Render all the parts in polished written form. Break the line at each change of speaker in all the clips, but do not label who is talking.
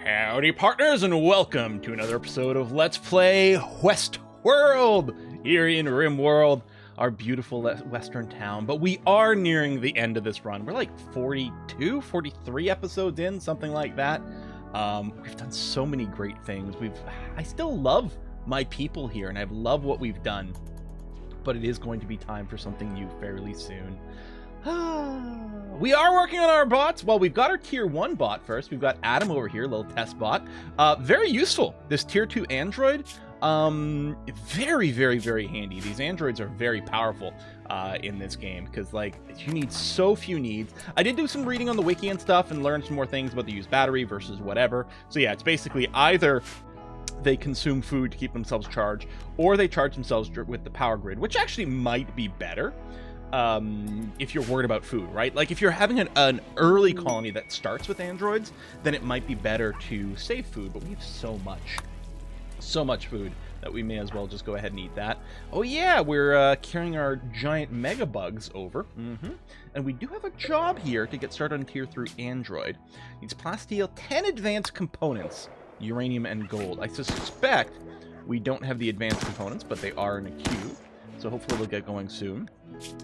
Howdy partners, and welcome to another episode of Let's Play Whirled here in Rimworld, our beautiful western town. But we are nearing the end of this run. We're like 42, 43 episodes in, something like that. We've done so many great things. I still love my people here, and I love what we've done. But it is going to be time for something new fairly soon. We are working on our bots. Well, we've got our tier 1 bot first. We've got Adam over here, little test bot. Very useful, this tier 2 android. Very, very, very handy. These androids are very powerful in this game because, like, you need so few needs. I did do some reading on the wiki and stuff and learn some more things about the used battery versus whatever. So yeah, it's basically either they consume food to keep themselves charged, or they charge themselves with the power grid, which actually might be better. If you're worried about food, right? Like if you're having an early colony that starts with androids, then it might be better to save food, but we have so much food that we may as well just go ahead and eat that. Oh yeah, we're carrying our giant mega bugs over. And we do have a job here to get started on tier 3 android. Needs plasteel, 10 advanced components, uranium and gold. I suspect we don't have the advanced components, but they are in a queue, so hopefully we'll get going soon.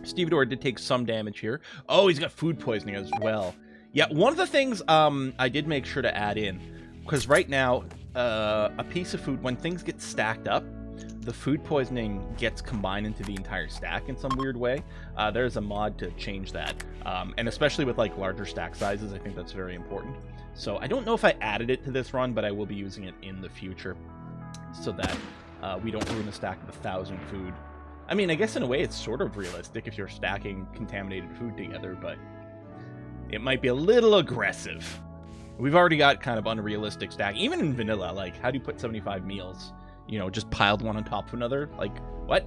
Stevedore did take some damage here. Oh, he's got food poisoning as well. Yeah, one of the things I did make sure to add in, because right now, a piece of food, when things get stacked up, the food poisoning gets combined into the entire stack in some weird way. There's a mod to change that. And especially with like larger stack sizes, I think that's very important. So I don't know if I added it to this run, but I will be using it in the future so that we don't ruin a stack of 1,000 food. I mean, I guess in a way it's sort of realistic if you're stacking contaminated food together, but it might be a little aggressive. We've already got kind of unrealistic stack. Even in vanilla, like, how do you put 75 meals? You know, just piled one on top of another? Like, what?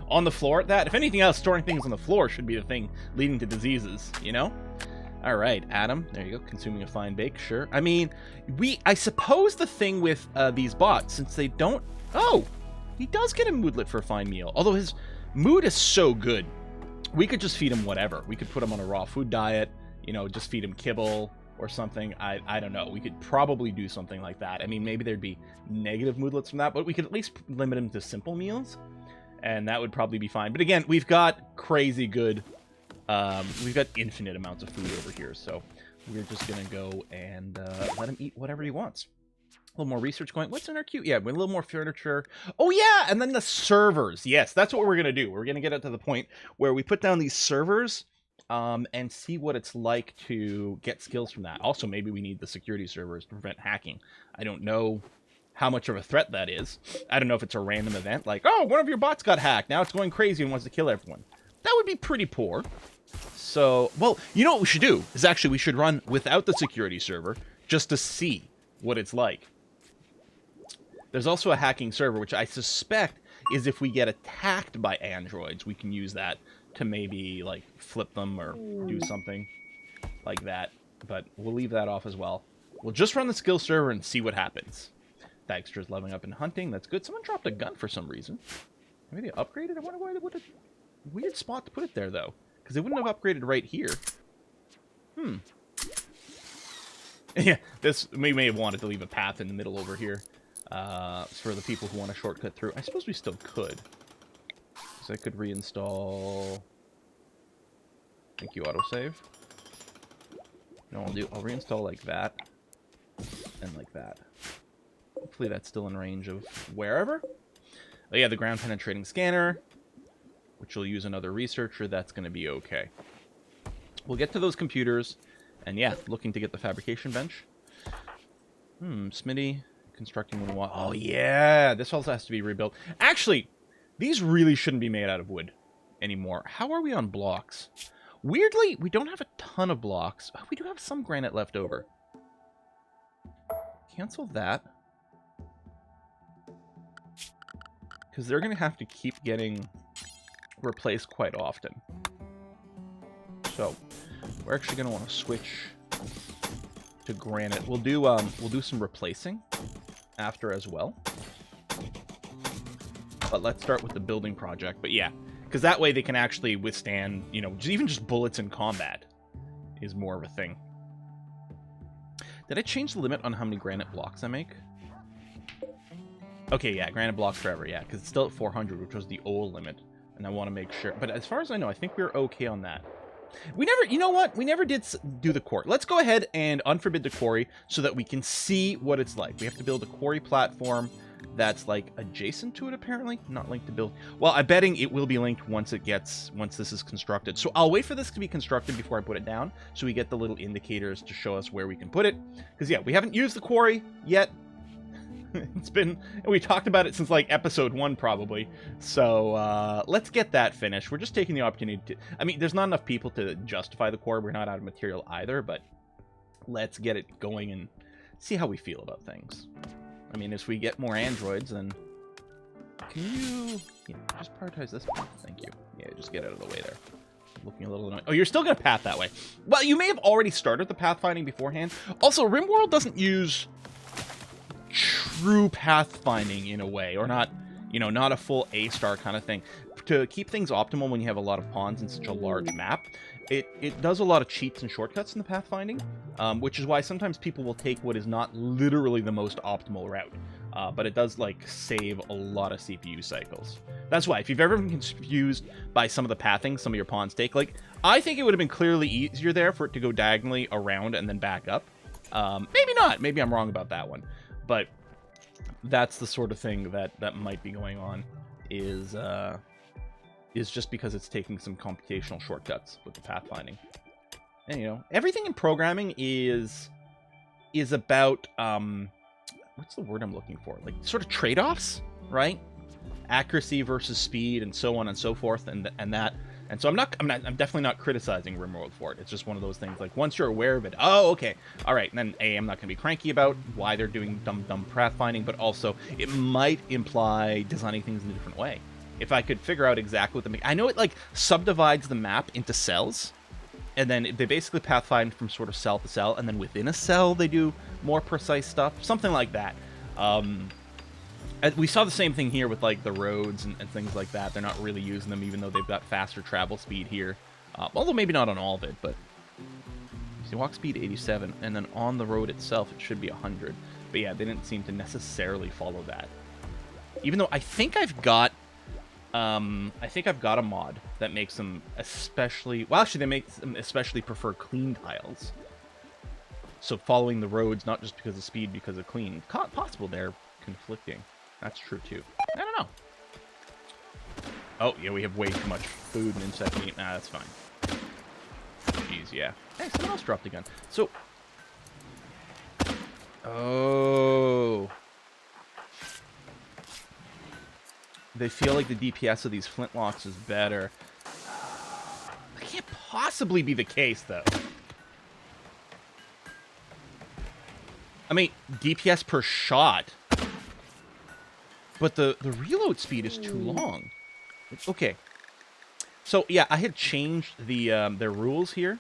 On the floor at that? If anything else, storing things on the floor should be the thing leading to diseases, you know? All right, Adam, there you go, consuming a fine bake, sure. I mean, I suppose the thing with these bots, since they don't... Oh! He does get a moodlet for a fine meal, although his mood is so good. We could just feed him whatever. We could put him on a raw food diet, you know, just feed him kibble or something. I don't know. We could probably do something like that. I mean, maybe there'd be negative moodlets from that, but we could at least limit him to simple meals, and that would probably be fine. But again, we've got crazy good, we've got infinite amounts of food over here, so we're just going to go and let him eat whatever he wants. A little more research going. What's in our queue? Yeah, with a little more furniture. Oh, yeah, and then the servers. Yes, that's what we're going to do. We're going to get it to the point where we put down these servers and see what it's like to get skills from that. Also, maybe we need the security servers to prevent hacking. I don't know how much of a threat that is. I don't know if it's a random event, like, oh, one of your bots got hacked. Now it's going crazy and wants to kill everyone. That would be pretty poor. So, well, you know what we should do is actually we should run without the security server just to see what it's like. There's also a hacking server, which I suspect is if we get attacked by androids, we can use that to maybe, like, flip them or do something like that. But we'll leave that off as well. We'll just run the skill server and see what happens. Dagster's leveling up in hunting. That's good. Someone dropped a gun for some reason. Maybe they upgraded? I wonder why they would have... Weird spot to put it there, though. Because they wouldn't have upgraded right here. Yeah, we may have wanted to leave a path in the middle over here. For the people who want a shortcut through. I suppose we still could. So I could reinstall... Thank you, autosave. No, I'll reinstall like that. And like that. Hopefully that's still in range of wherever. Oh yeah, the ground penetrating scanner, which will use another researcher. That's going to be okay. We'll get to those computers. And yeah, looking to get the fabrication bench. Smitty... Constructing one. Oh yeah, this also has to be rebuilt. Actually, these really shouldn't be made out of wood anymore. How are we on blocks? Weirdly, we don't have a ton of blocks. Oh, we do have some granite left over. Cancel that. Because they're going to have to keep getting replaced quite often. So, we're actually going to want to switch to granite. We'll do some replacing after as well. But let's start with the building project. But yeah, because that way they can actually withstand, you know, even just bullets in combat is more of a thing. Did I change the limit on how many granite blocks I make? Okay, yeah, granite blocks forever, yeah, because it's still at 400, which was the old limit, and I want to make sure. But as far as I know, I think we're okay on that. We never, you know what? We never did do the quarry. Let's go ahead and unforbid the quarry so that we can see what it's like. We have to build a quarry platform that's like adjacent to it, apparently. Not linked to build. Well, I'm betting it will be linked once this is constructed. So I'll wait for this to be constructed before I put it down, so we get the little indicators to show us where we can put it. Because yeah, we haven't used the quarry yet. It's been, we talked about it since like episode 1 probably. So let's get that finished. We're just taking the opportunity to, I mean, there's not enough people to justify the quarry. We're not out of material either, but let's get it going and see how we feel about things. I mean, as we get more androids, then can you, yeah, just prioritize this one? Thank you. Yeah, just get out of the way there. Looking a little annoying. Oh, you're still going to path that way. Well, you may have already started the pathfinding beforehand. Also, Rimworld doesn't use true pathfinding in a way, or not, you know, not a full A-star kind of thing. To keep things optimal when you have a lot of pawns in such a large map, it does a lot of cheats and shortcuts in the pathfinding, which is why sometimes people will take what is not literally the most optimal route, but it does like save a lot of CPU cycles. That's why if you've ever been confused by some of the pathing some of your pawns take, like I think it would have been clearly easier there for it to go diagonally around and then back up. Maybe not. Maybe I'm wrong about that one. But that's the sort of thing that might be going on, is just because it's taking some computational shortcuts with the pathfinding. And you know, everything in programming is about what's the word I'm looking for? Like sort of trade-offs, right? Accuracy versus speed, and so on and so forth, and that. And so I'm definitely not criticizing Rimworld for it. It's just one of those things, like, once you're aware of it, oh, okay, all right, and then, A, I'm not going to be cranky about why they're doing dumb pathfinding, but also, it might imply designing things in a different way. If I could figure out exactly what I know it, like, subdivides the map into cells, and then they basically pathfind from sort of cell to cell, and then within a cell, they do more precise stuff, something like that. We saw the same thing here with like the roads and things like that. They're not really using them, even though they've got faster travel speed here. Although maybe not on all of it, but see, walk speed 87, and then on the road itself it should be 100. But yeah, they didn't seem to necessarily follow that. Even though I think I've got a mod that makes them especially, well, actually they make them especially prefer clean tiles. So following the roads, not just because of speed, because of clean. Possible they're conflicting. That's true, too. I don't know. Oh, yeah, we have way too much food and insect meat. Nah, that's fine. Jeez, yeah. Hey, someone else dropped a gun. So... oh... they feel like the DPS of these flintlocks is better. That can't possibly be the case, though. I mean, DPS per shot... but the reload speed is too long. Okay. So, yeah, I had changed their rules here.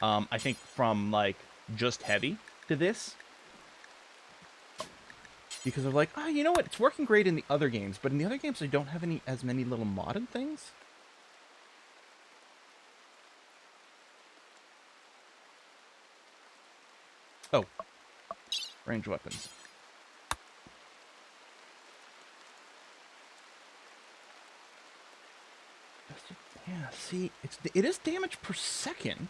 I think from, like, just heavy to this. Because they're like, oh, you know what? It's working great in the other games. But in the other games, I don't have as many little modded things. Oh. Range weapons. Yeah, see, it is damage per second.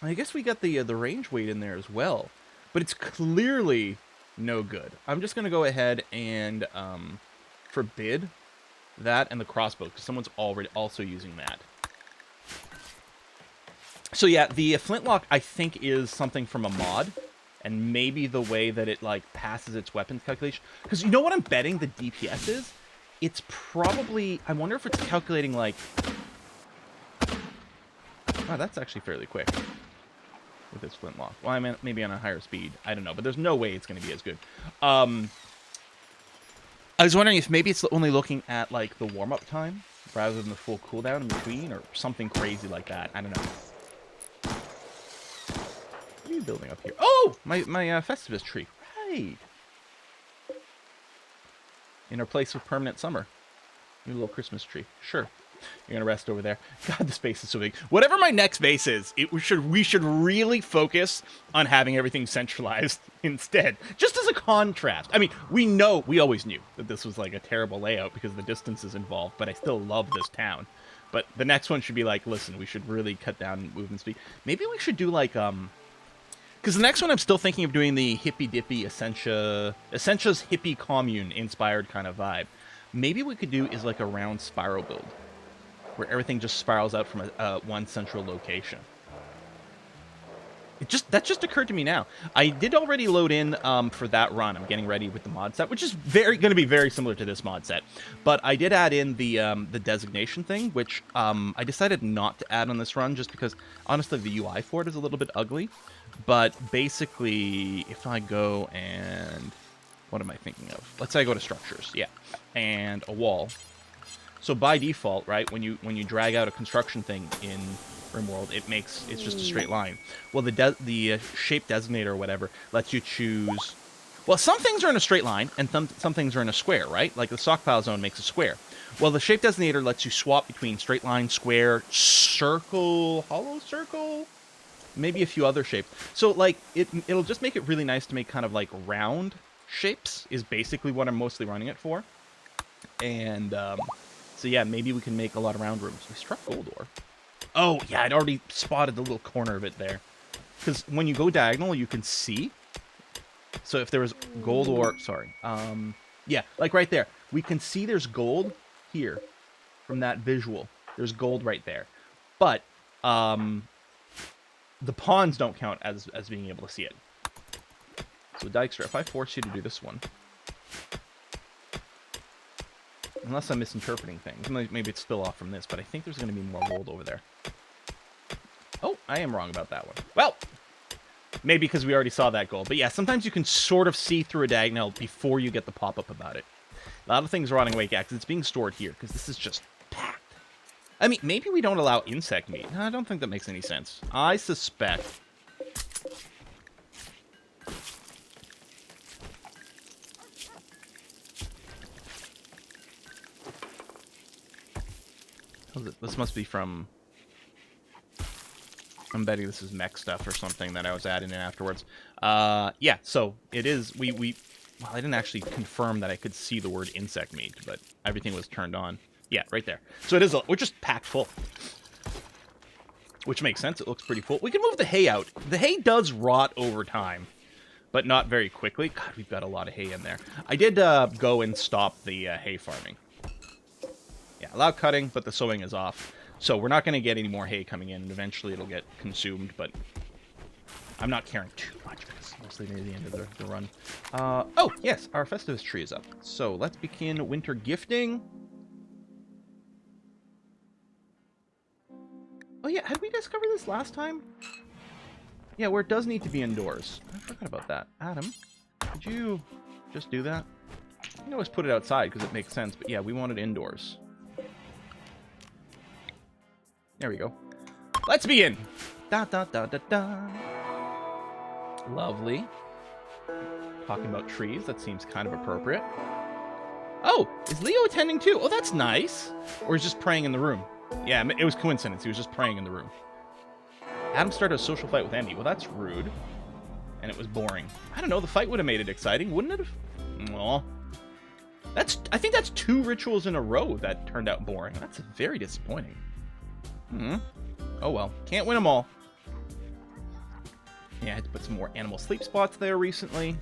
I guess we got the range weight in there as well, but it's clearly no good. I'm just gonna go ahead and forbid that and the crossbow, because someone's already also using that. So yeah, the flintlock I think is something from a mod, and maybe the way that it like passes its weapons calculation. Because you know what I'm betting the DPS is? It's probably... I wonder if it's calculating, like... wow, that's actually fairly quick. With this flintlock. Well, I mean, maybe on a higher speed. I don't know, but there's no way it's going to be as good. I was wondering if maybe it's only looking at, like, the warm-up time, rather than the full cooldown in between, or something crazy like that. I don't know. What are you building up here? Oh! My Festivus tree. Right! In our place of permanent summer. New little Christmas tree. Sure. You're going to rest over there. God, this base is so big. Whatever my next base is, we should really focus on having everything centralized instead. Just as a contrast. I mean, we always knew that this was like a terrible layout because of the distances involved, but I still love this town. But the next one should be like, listen, we should really cut down movement speed. Maybe we should do like, because the next one I'm still thinking of doing the hippy-dippy Essentia's hippie commune-inspired kind of vibe. Maybe what we could do is like a round spiral build, where everything just spirals out from one central location. That just occurred to me now. I did already load in for that run. I'm getting ready with the mod set, which is going to be very similar to this mod set. But I did add in the designation thing, which I decided not to add on this run, just because honestly the UI for it is a little bit ugly. But basically, if I go and what am I thinking of? Let's say I go to structures, yeah, and a wall. So by default, right, when you drag out a construction thing in Rimworld, it's just a straight line. Well, the shape designator or whatever lets you choose. Well, some things are in a straight line, and some things are in a square, right? Like the stockpile zone makes a square. Well, the shape designator lets you swap between straight line, square, circle, hollow circle, maybe a few other shapes. So like it'll just make it really nice to make kind of like round shapes is basically what I'm mostly running it for. And so yeah, maybe we can make a lot of round rooms. We struck gold ore. Oh, yeah, I'd already spotted the little corner of it there. Because when you go diagonal, you can see. So if there was gold ore... Sorry. Yeah, like right there. We can see there's gold here from that visual. There's gold right there. But the pawns don't count as being able to see it. So Dykstra, if I force you to do this one... Unless I'm misinterpreting things. Maybe it's still off from this, but I think there's going to be more gold over there. Oh, I am wrong about that one. Well, maybe because we already saw that gold. But yeah, sometimes you can sort of see through a diagonal before you get the pop-up about it. A lot of things are rotting away, because it's being stored here, because this is just packed. I mean, maybe we don't allow insect meat. I don't think that makes any sense. I suspect... This must be from... I'm betting this is mech stuff or something that I was adding in afterwards. Yeah, so it is... Well, I didn't actually confirm that I could see the word insect meat, but everything was turned on. Yeah, right there. So it is... We're just packed full. Which makes sense. It looks pretty full. We can move the hay out. The hay does rot over time, but not very quickly. God, we've got a lot of hay in there. I did go and stop the hay farming. Yeah, allow cutting, but the sowing is off. So we're not going to get any more hay coming in, and eventually it'll get consumed, but I'm not caring too much because it's mostly near the end of the run. Oh, yes, our Festivus tree is up. So let's begin winter gifting. Oh yeah, had we discovered this last time? Yeah, where it does need to be indoors. I forgot about that. Adam, could you just do that? You can always put it outside because it makes sense, but yeah, we want it indoors. There we go. Let's begin. Da da da da da. Lovely. Talking about trees, that seems kind of appropriate. Oh, is Leo attending too? Oh, that's nice. Or he's just praying in the room. Yeah, it was coincidence. He was just praying in the room. Adam started a social fight with Emmy. Well, that's rude. And it was boring. I don't know, the fight would have made it exciting, wouldn't it have? Well, I think that's 2 rituals in a row that turned out boring. That's very disappointing. Oh well, can't win them all. Yeah, I had to put some more animal sleep spots there recently.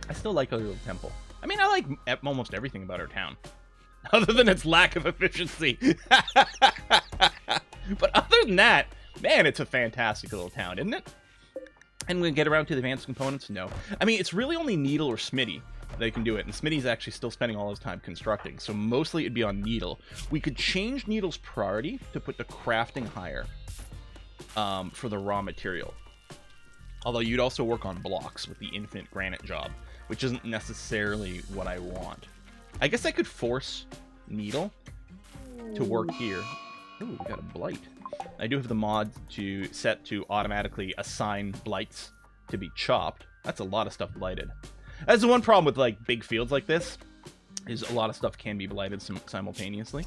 I still like our little temple. I mean, I like almost everything about our town. Other than its lack of efficiency. But other than that, man, it's a fantastic little town, isn't it? And we get around to the advanced components? No. I mean, it's really only Needle or Smitty that can do it, and Smitty's actually still spending all his time constructing, so mostly it'd be on Needle. We could change Needle's priority to put the crafting higher for the raw material. Although you'd also work on blocks with the infinite granite job, which isn't necessarily what I want. I guess I could force Needle to work here. Ooh, we got a blight. I do have the mod set to automatically assign blights to be chopped. That's a lot of stuff blighted. That's the one problem with like big fields like this, is a lot of stuff can be blighted simultaneously.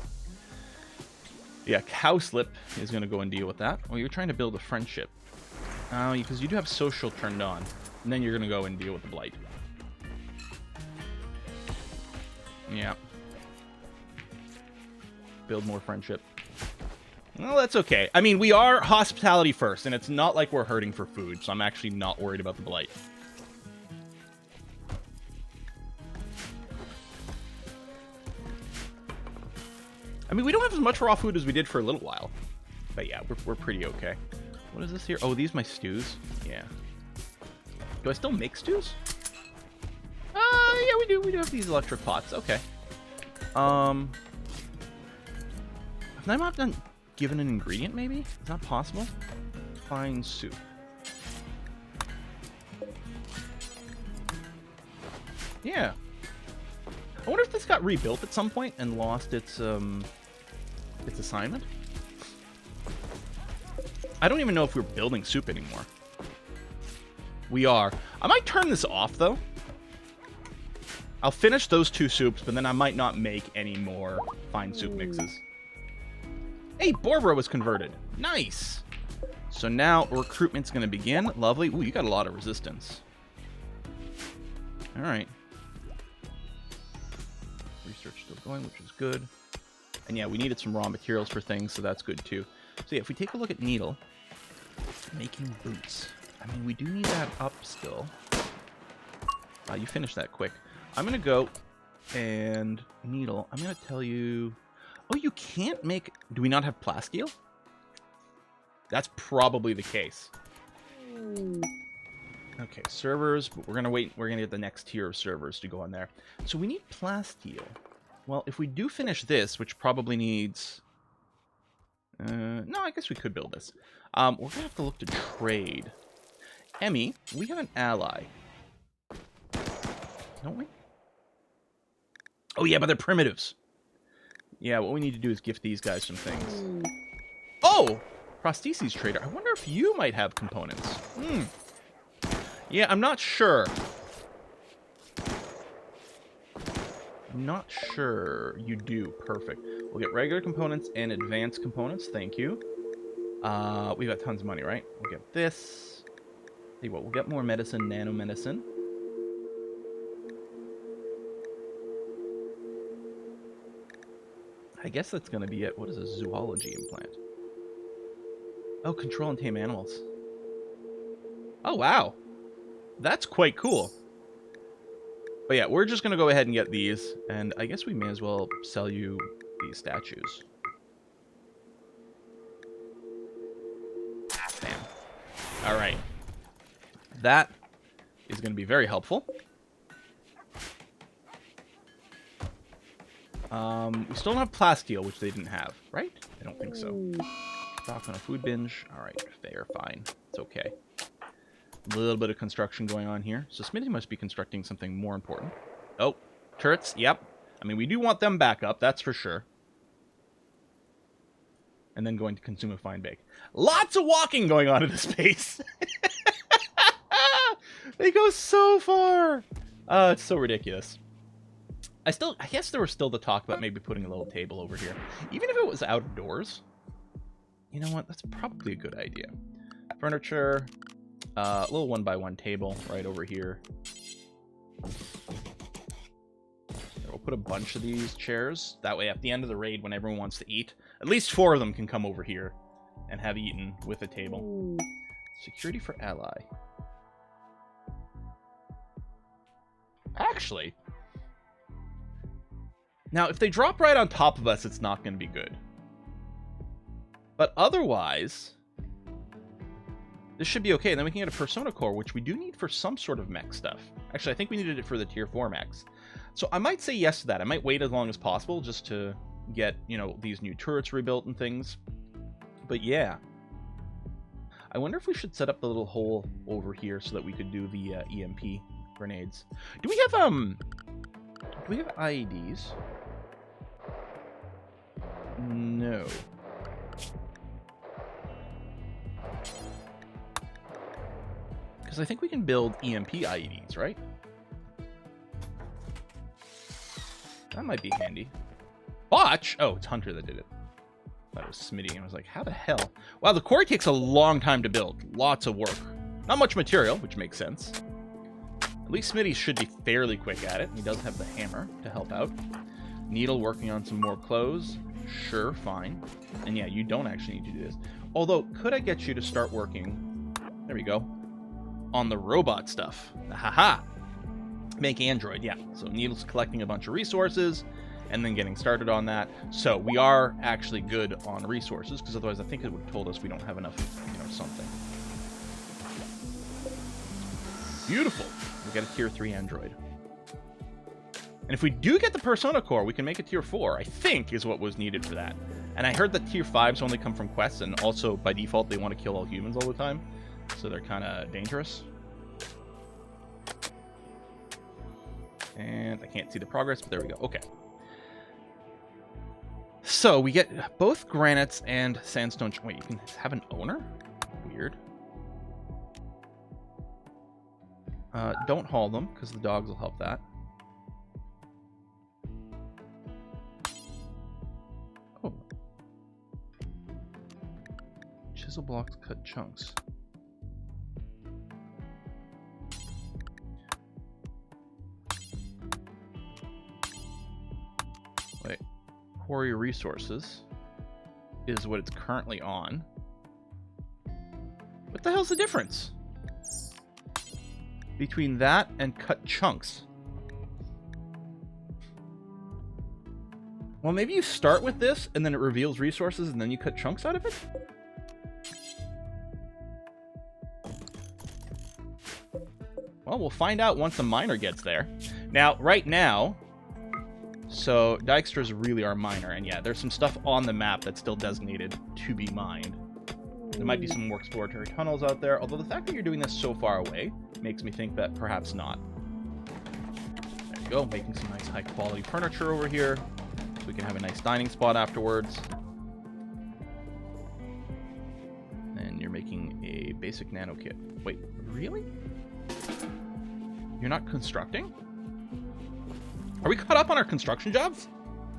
Yeah, Cowslip is going to go and deal with that. Oh, you're trying to build a friendship. Oh, because you do have social turned on. And then you're going to go and deal with the blight. Yeah. Build more friendship. Well, that's okay. I mean, we are hospitality first, and it's not like we're hurting for food, so I'm actually not worried about the blight. I mean, we don't have as much raw food as we did for a little while. But yeah, we're pretty okay. What is this here? Oh, these are my stews? Yeah. Do I still make stews? Yeah, we do. We do have these electric pots. Okay. Have I not done given an ingredient, maybe? Is that possible? Fine soup. Yeah. I wonder if this got rebuilt at some point and lost its assignment. I don't even know if we're building soup anymore. We are. I might turn this off, though. I'll finish those 2 soups, but then I might not make any more fine soup mixes. Hey, Borbra was converted. Nice. So now recruitment's going to begin. Lovely. Ooh, you got a lot of resistance. All right. Research still going, which is good. And yeah, we needed some raw materials for things, so that's good too. So yeah, if we take a look at Needle, making boots. I mean, we do need that up still. You finished that quick. I'm going to go and Needle, I'm going to tell you... Oh, you can't make... Do we not have plasteel? That's probably the case. Okay, servers, but we're going to wait. We're going to get the next tier of servers to go on there. So we need plasteel. Well, if we do finish this, which probably needs... no, I guess we could build this. We're going to have to look to trade. Emmy, we have an ally. Don't we? Oh, yeah, but they're primitives. Yeah, what we need to do is gift these guys some things. Oh! Prostheses trader. I wonder if you might have components. Yeah, I'm not sure. I'm not sure you do. Perfect. We'll get regular components and advanced components. Thank you. We've got tons of money, right? We'll get this. See what? We'll get more medicine, nanomedicine. I guess that's going to be it. What is a zoology implant? Oh, control and tame animals. Oh, wow. That's quite cool. But yeah, we're just going to go ahead and get these. And I guess we may as well sell you these statues. Bam. All right. That is going to be very helpful. We still don't have plasteel, which they didn't have, right? I don't think so. Stock on a food binge. All right, fair, fine. It's okay. A little bit of construction going on here. So Smithy must be constructing something more important. Oh, turrets. Yep. I mean, we do want them back up, that's for sure. And then going to consume a fine bake. Lots of walking going on in this space. They go so far. It's so ridiculous. I guess there was still the talk about maybe putting a little table over here. Even if it was outdoors. You know what? That's probably a good idea. Furniture. A little 1x1 table right over here. We'll put a bunch of these chairs. That way, at the end of the raid, when everyone wants to eat, at least 4 of them can come over here and have eaten with a table. Security for ally. Actually... Now, if they drop right on top of us, it's not going to be good. But otherwise, this should be okay. Then we can get a Persona Core, which we do need for some sort of mech stuff. Actually, I think we needed it for the Tier 4 mechs. So I might say yes to that. I might wait as long as possible just to get, you know, these new turrets rebuilt and things. But yeah. I wonder if we should set up the little hole over here so that we could do the EMP grenades. Do we have IEDs? No. Because I think we can build EMP IEDs, right? That might be handy. Botch? Oh, it's Hunter that did it. thought it was Smitty, and I was like, how the hell? Wow, the quarry takes a long time to build. Lots of work. Not much material, which makes sense. At least Smitty should be fairly quick at it. He does have the hammer to help out. Needle working on some more clothes. Sure, fine. And yeah, you don't actually need to do this. Although, could I get you to start working, there we go, on the robot stuff? Haha! Make Android, yeah. So Needle's collecting a bunch of resources and then getting started on that. So we are actually good on resources, because otherwise I think it would have told us we don't have enough, you know, something. Beautiful. We got a tier 3 Android. And if we do get the Persona Core, we can make it tier 4, I think, is what was needed for that. And I heard that tier 5s only come from quests, and also, by default, they want to kill all humans all the time. So they're kind of dangerous. And I can't see the progress, but there we go. Okay. So we get both granites and sandstone. Wait, you can have an owner? Weird. Don't haul them, because the dogs will help that. Oh. Chisel blocks cut chunks. Wait. Quarry resources is what it's currently on. What the hell's the difference between that and cut chunks? Well, maybe you start with this and then it reveals resources and then you cut chunks out of it? Well, we'll find out once the miner gets there. Now, right now, so Dykstra's really our miner, and yeah, there's some stuff on the map that's still designated to be mined. There might be some more exploratory tunnels out there, although the fact that you're doing this so far away makes me think that perhaps not. There you go, making some nice high-quality furniture over here, so we can have a nice dining spot afterwards. And you're making a basic nano kit. Wait, really? You're not constructing? Are we caught up on our construction jobs?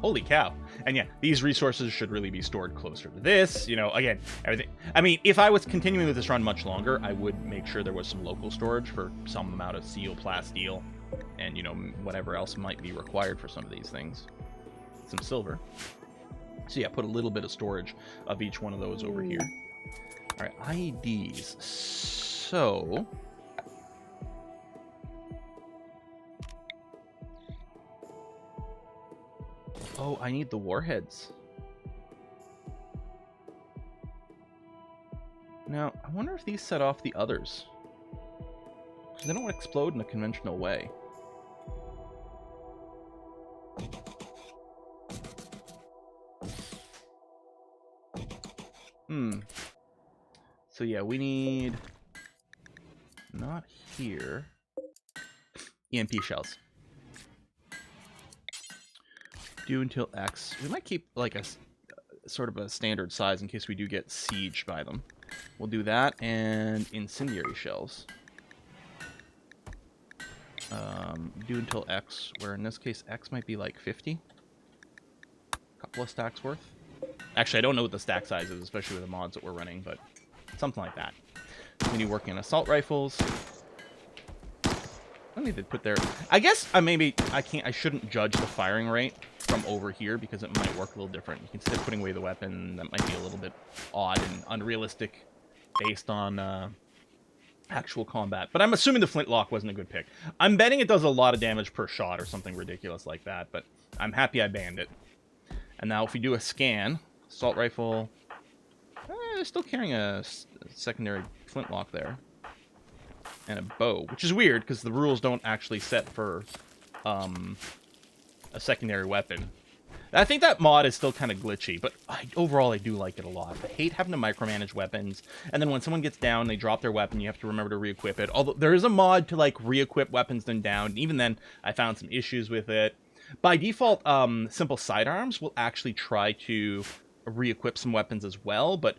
Holy cow. And yeah, these resources should really be stored closer to this. You know, again, everything. I mean, if I was continuing with this run much longer, I would make sure there was some local storage for some amount of steel, plasteel, and, you know, whatever else might be required for some of these things. Some silver. So yeah, put a little bit of storage of each one of those over here. All right, IDs. So... oh, I need the warheads. Now, I wonder if these set off the others. Because they don't explode in a conventional way. So yeah, we need... not here. EMP shells. Do until X. We might keep like a sort of a standard size in case we do get sieged by them. We'll do that and incendiary shells. Do until X, where in this case X might be like 50. A couple of stacks worth. Actually, I don't know what the stack size is, especially with the mods that we're running, but something like that. We need working on assault rifles. I need to put there. I guess I shouldn't judge the firing rate from over here because it might work a little different. You can instead of putting away the weapon, that might be a little bit odd and unrealistic based on actual combat. But I'm assuming the flintlock wasn't a good pick. I'm betting it does a lot of damage per shot or something ridiculous like that, but I'm happy I banned it. And now if we do a scan, assault rifle, they're still carrying a secondary flintlock there. And a bow, which is weird because the rules don't actually set for a secondary weapon. I think that mod is still kind of glitchy, but overall I do like it a lot. I hate having to micromanage weapons, and then when someone gets down, they drop their weapon, you have to remember to re-equip it. Although there is a mod to like re-equip weapons then down. Even then, I found some issues with it. By default, simple sidearms will actually try to re-equip some weapons as well, but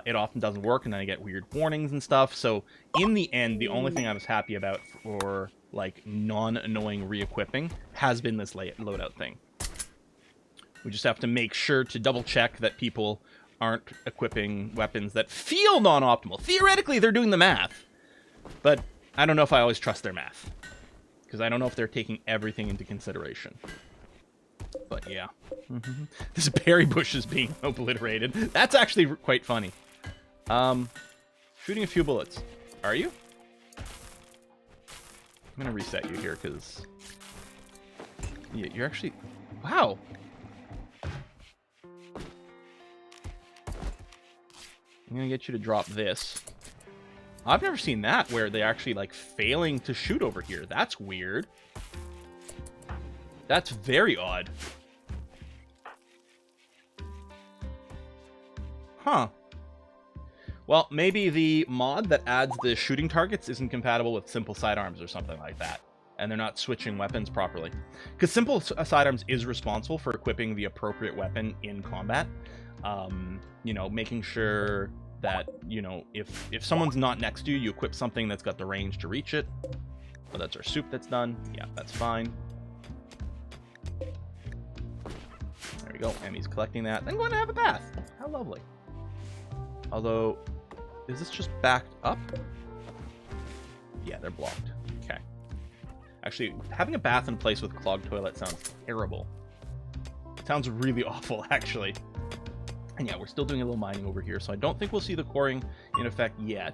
it often doesn't work, and then I get weird warnings and stuff. So in the end, the only thing I was happy about for like non-annoying re-equipping has been this loadout thing. We just have to make sure to double check that people aren't equipping weapons that feel non-optimal. Theoretically, they're doing the math, but I don't know if I always trust their math, because I don't know if they're taking everything into consideration. But yeah. This berry bush is being obliterated. That's actually quite funny. Shooting a few bullets. Are you? I'm gonna reset you here, because... yeah, you're actually... wow! I'm gonna get you to drop this. I've never seen that, where they're actually, like, failing to shoot over here. That's weird. That's very odd. Huh. Well, maybe the mod that adds the shooting targets isn't compatible with simple sidearms or something like that. And they're not switching weapons properly. Because simple sidearms is responsible for equipping the appropriate weapon in combat. You know, making sure that, you know, if someone's not next to you, you equip something that's got the range to reach it. Oh, that's our soup that's done. Yeah, that's fine. There we go. Emmy's collecting that. Then going to have a bath. How lovely. Although, is this just backed up? Yeah, they're blocked. Okay. Actually, having a bath in place with clogged toilet sounds terrible. It sounds really awful, actually. And yeah, we're still doing a little mining over here, so I don't think we'll see the coring in effect yet.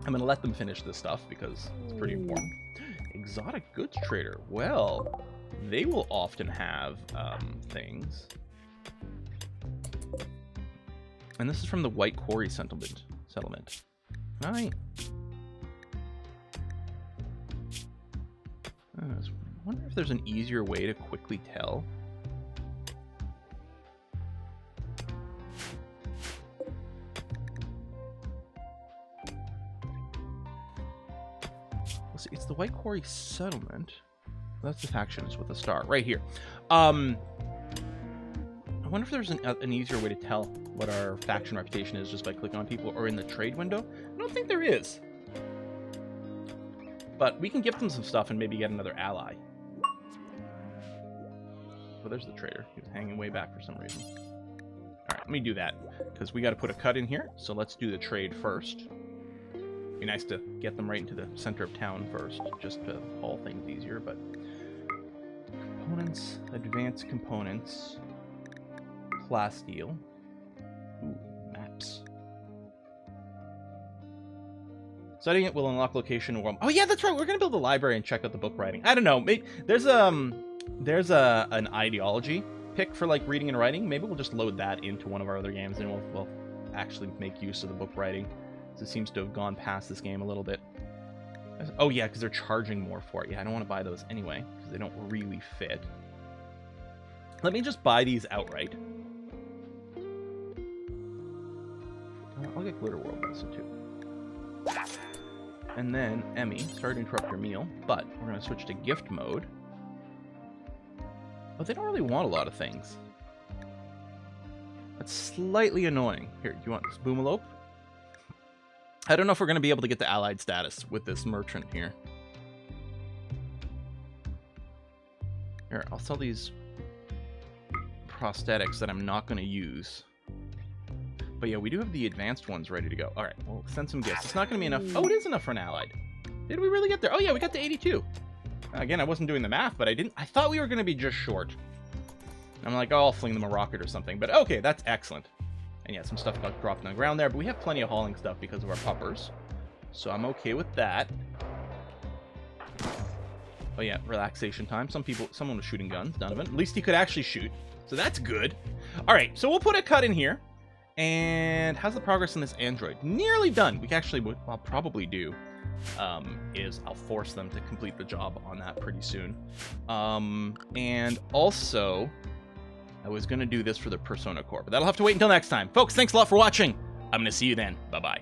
I'm going to let them finish this stuff because it's pretty important. Exotic goods trader. Well, they will often have things. And this is from the White Quarry settlement. Can I wonder if there's an easier way to quickly tell. Let's see, it's the White Quarry settlement. That's the factions with a star right here. I wonder if there's an easier way to tell what our faction reputation is just by clicking on people or in the trade window. I don't think there is. But we can give them some stuff and maybe get another ally. Oh, there's the trader. He was hanging way back for some reason. Alright, let me do that, because we got to put a cut in here. So let's do the trade first. Be nice to get them right into the center of town first, just to haul things easier, but... components, advanced components, plasteel. Ooh, maps. Studying it will unlock location. Oh yeah, that's right. We're gonna build a library and check out the book writing. I don't know. Maybe there's an ideology pick for like reading and writing. Maybe we'll just load that into one of our other games, and we'll actually make use of the book writing. It seems to have gone past this game a little bit. Oh yeah, because they're charging more for it. Yeah, I don't want to buy those anyway because they don't really fit. Let me just buy these outright. I'll get Glitter World medicine too. And then, Emmy, sorry to interrupt your meal, but we're going to switch to gift mode. Oh, they don't really want a lot of things. That's slightly annoying. Here, do you want this Boomalope? I don't know if we're going to be able to get the allied status with this merchant here. Here, I'll sell these prosthetics that I'm not going to use. But yeah, we do have the advanced ones ready to go. All right, we'll send some gifts. It's not going to be enough. Oh, it is enough for an allied. Did we really get there? Oh yeah, we got to 82. Again, I wasn't doing the math, but I thought we were going to be just short. I'm like, oh, I'll fling them a rocket or something. But okay, that's excellent. And yeah, some stuff got dropped on the ground there, but we have plenty of hauling stuff because of our puppers. So I'm okay with that. Oh yeah, relaxation time. Someone was shooting guns, Donovan. At least he could actually shoot. So that's good. All right, so we'll put a cut in here. And how's the progress in this android? Nearly done. We actually, what I'll probably do is I'll force them to complete the job on that pretty soon. And also, I was going to do this for the Persona Core, but that'll have to wait until next time. Folks, thanks a lot for watching. I'm going to see you then. Bye-bye.